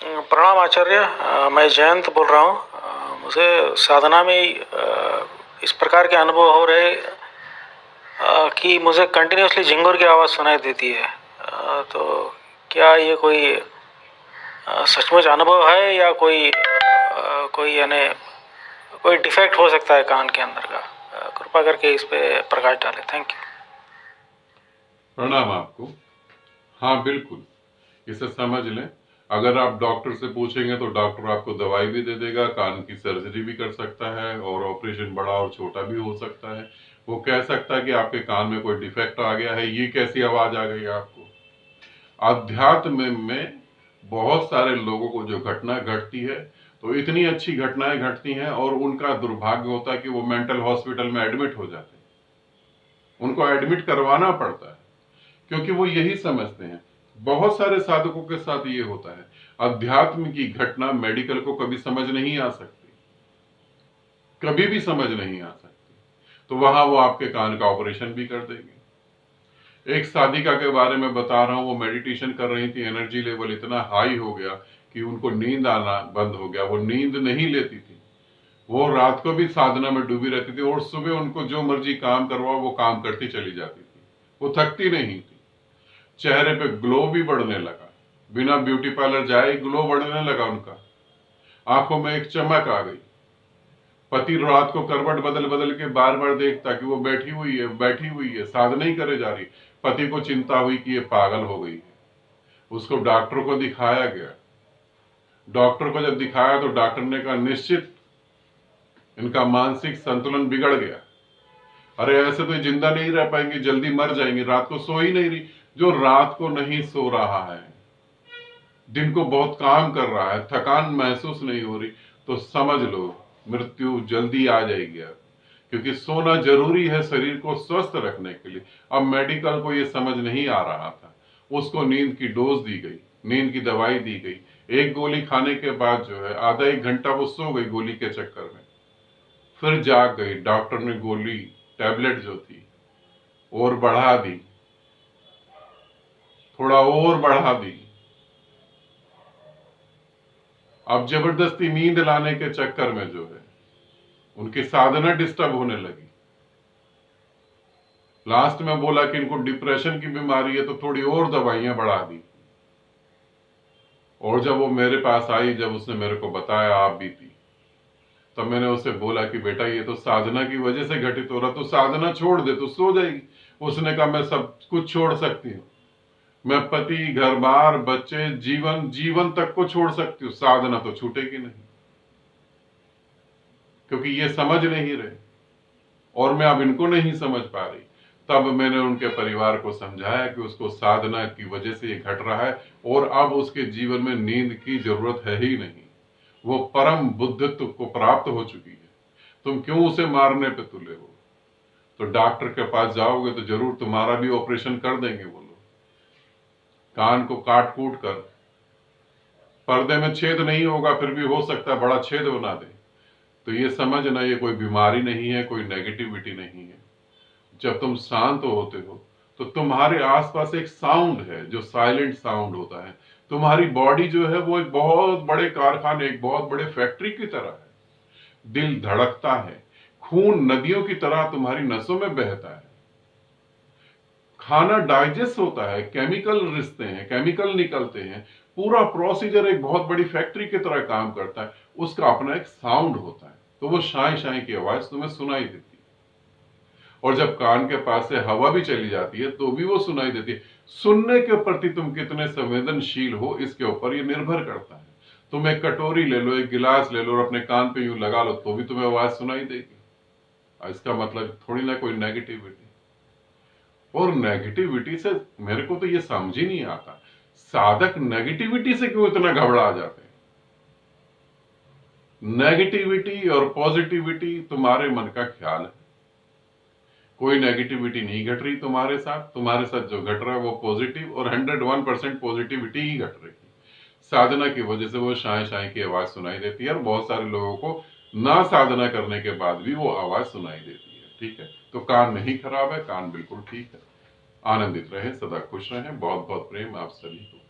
प्रणाम आचार्य। मैं जयंत बोल रहा हूँ। मुझे साधना में इस प्रकार के अनुभव हो रहे कि मुझे कंटिन्यूसली झिंगुर की आवाज़ सुनाई देती है। तो क्या ये कोई सचमुच अनुभव है या कोई यानी कोई डिफेक्ट हो सकता है कान के अंदर का? कृपा करके इस पे प्रकाश डालें। Thank you. प्रणाम आपको। हाँ बिल्कुल, इसे समझ लें। अगर आप डॉक्टर से पूछेंगे तो डॉक्टर आपको दवाई भी दे देगा, कान की सर्जरी भी कर सकता है और ऑपरेशन बड़ा और छोटा भी हो सकता है। वो कह सकता है कि आपके कान में कोई डिफेक्ट आ गया है, ये कैसी आवाज आ गई आपको। अध्यात्म में बहुत सारे लोगों को जो घटना घटती है, तो इतनी अच्छी घटनाएं घटती हैं और उनका दुर्भाग्य होता है कि वो मेंटल हॉस्पिटल में एडमिट हो जाते हैं। उनको एडमिट करवाना पड़ता है क्योंकि वो यही समझते हैं। बहुत सारे साधकों के साथ ये होता है। अध्यात्म की घटना मेडिकल को कभी समझ नहीं आ सकती, कभी भी समझ नहीं आ सकती, तो वहां वो आपके कान का ऑपरेशन भी कर देंगे। एक साधिका के बारे में बता रहा हूं, वो मेडिटेशन कर रही थी, एनर्जी लेवल इतना हाई हो गया कि उनको नींद आना बंद हो गया। वो नींद नहीं लेती थी, वो रात को भी साधना में डूबी रहती थी और सुबह उनको जो मर्जी काम करवाओ वो काम करती चली जाती थी, वो थकती नहीं थी। चेहरे पे ग्लो भी बढ़ने लगा, बिना ब्यूटी पार्लर जाए ग्लो बढ़ने लगा उनका। आंखों में एक चमक आ गई। पति रात को करवट बदल बदल के बार बार देखता कि वो बैठी हुई है, साधना ही करे जा रही। पति को चिंता हुई कि ये पागल हो गई है। उसको डॉक्टर को दिखाया गया। डॉक्टर को जब दिखाया तो डॉक्टर ने कहा निश्चित इनका मानसिक संतुलन बिगड़ गया। अरे ऐसे तो जिंदा नहीं रह पाएंगे, जल्दी मर जाएंगे। रात को सो ही नहीं रही। जो रात को नहीं सो रहा है, दिन को बहुत काम कर रहा है, थकान महसूस नहीं हो रही, तो समझ लो मृत्यु जल्दी आ जाएगी अब। क्योंकि सोना जरूरी है शरीर को स्वस्थ रखने के लिए। अब मेडिकल को यह समझ नहीं आ रहा था। उसको नींद की डोज दी गई, नींद की दवाई दी गई। एक गोली खाने के बाद जो है आधा एक घंटा वो सो गई गोली के चक्कर में, फिर जाग गई। डॉक्टर ने गोली टैबलेट जो थी और बढ़ा दी, थोड़ा और बढ़ा दी। अब जबरदस्ती नींद लाने के चक्कर में जो है उनकी साधना डिस्टर्ब होने लगी। लास्ट में बोला कि इनको डिप्रेशन की बीमारी है, तो थोड़ी और दवाइयां बढ़ा दी। और जब वो मेरे पास आई, जब उसने मेरे को बताया आप भी थी, तब मैंने उसे बोला कि बेटा ये तो साधना की वजह से घटित हो रहा, तो साधना छोड़ दे तो सो जाएगी। उसने कहा मैं सब कुछ छोड़ सकती हूँ, मैं पति, घर बार, बच्चे, जीवन जीवन तक को छोड़ सकती हूँ, साधना तो छूटेगी नहीं। क्योंकि ये समझ नहीं रहे और मैं अब इनको नहीं समझ पा रही। तब मैंने उनके परिवार को समझाया कि उसको साधना की वजह से ये घट रहा है और अब उसके जीवन में नींद की जरूरत है ही नहीं। वो परम बुद्धित्व को प्राप्त हो चुकी है, तुम क्यों उसे मारने पे तुले हो? तो डॉक्टर के पास जाओगे तो जरूर तुम्हारा भी ऑपरेशन कर देंगे वो लोग, कान को काट कूट कर। पर्दे में छेद नहीं होगा, फिर भी हो सकता है बड़ा छेद बना दे। तो ये समझना, ये कोई बीमारी नहीं है, कोई नेगेटिविटी नहीं है। जब तुम शांत होते हो तो तुम्हारे आसपास एक साउंड है जो साइलेंट साउंड होता है। तुम्हारी बॉडी जो है वो एक बहुत बड़े कारखाने, एक बहुत बड़े फैक्ट्री की तरह है। दिल धड़कता है, खून नदियों की तरह तुम्हारी नसों में बहता है, खाना डाइजेस्ट होता है, केमिकल रिश्ते हैं, केमिकल निकलते हैं। पूरा प्रोसीजर एक बहुत बड़ी फैक्ट्री की तरह काम करता है। उसका अपना एक साउंड होता है, तो वो शाई शाई की आवाज तुम्हें सुनाई देती है। और जब कान के पास से हवा भी चली जाती है तो भी वो सुनाई देती है। सुनने के प्रति तुम कितने संवेदनशील हो इसके ऊपर ये निर्भर करता है। तुम एक कटोरी ले लो, एक गिलास ले लो और अपने कान पे यूं लगा लो तो भी तुम्हें आवाज सुनाई देगी। इसका मतलब थोड़ी ना कोई नेगेटिविटी। और नेगेटिविटी से मेरे को तो ये समझ ही नहीं आता, साधक नेगेटिविटी से क्यों इतना घबरा जाते हैं? नेगेटिविटी और पॉजिटिविटी तुम्हारे मन का ख्याल है। कोई नेगेटिविटी नहीं घट रही तुम्हारे साथ। तुम्हारे साथ जो घट रहा है वो पॉजिटिव और 101% पॉजिटिविटी ही घट रही है। साधना की वजह से वो शाय शाय की आवाज सुनाई देती है और बहुत सारे लोगों को ना साधना करने के बाद भी वो आवाज सुनाई देती है। ठीक है, तो कान नहीं खराब है, कान बिल्कुल ठीक है। आनंदित रहे, सदा खुश रहें। बहुत बहुत प्रेम आप सभी को।